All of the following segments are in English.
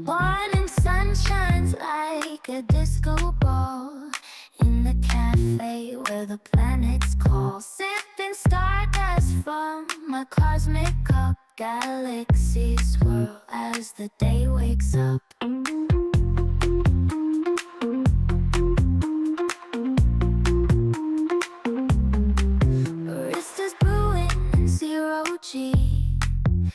Morning sun shines like a disco ball in the cafe where the planets call. Sipping stardust from a cosmic cup. Galaxies swirl as the day wakes up. Baristas brewing zero G.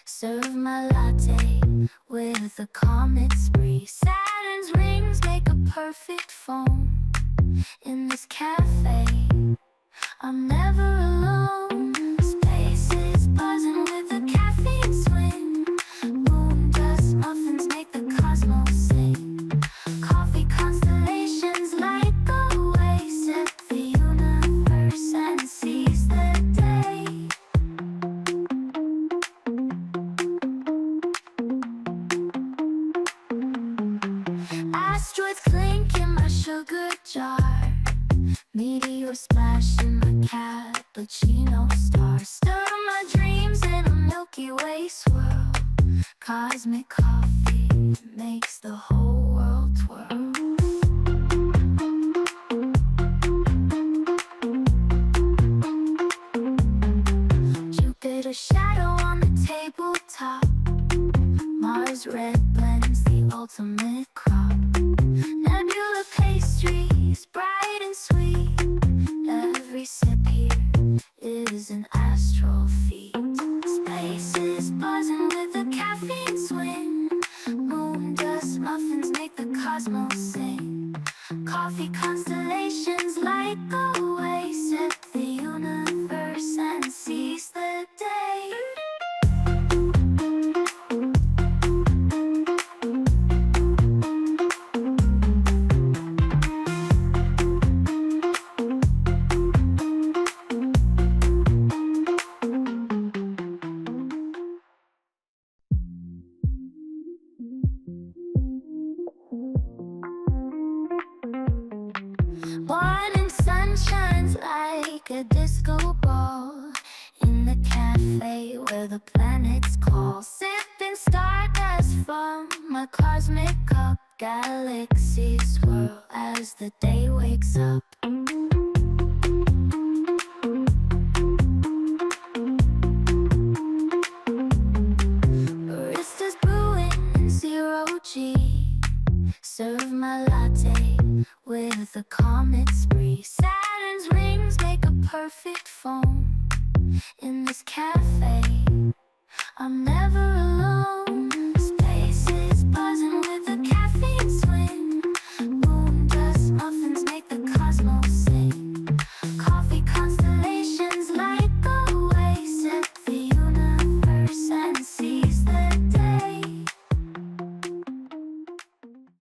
Serve my latte with a comet spree. Saturn's rings make a perfect foam. In this cafe, I'm never alone. Space is buzzing with a caffeine swing. Moon dust muffins make the cosmos sing. Coffee constellations light the way. Set the universe and seize the day. Asteroids clink in my sugar jar. Meteor splash in my cappuccino star. Stir my dreams in a Milky Way swirl. Cosmic coffee makes the whole world twirl. Jupiter shadow on the tabletop. Mars red blends the ultimate crop. Nebula pastries bright and sweet. Every sip here is an astral feat. Space is buzzing with a caffeine swing. Moon dust muffins make the cosmos sing. Coffee constellations light the way. Set the universe and seize the day. Morning sun shines like a disco ball in the cafe where the planets call. Sipping stardust from a cosmic cup. Galaxies swirl as the day wakes up. Baristas brewing zero G. Serve my latte with a comet spree. Saturn's rings make a perfect foam. In this cafe, I'm never alone.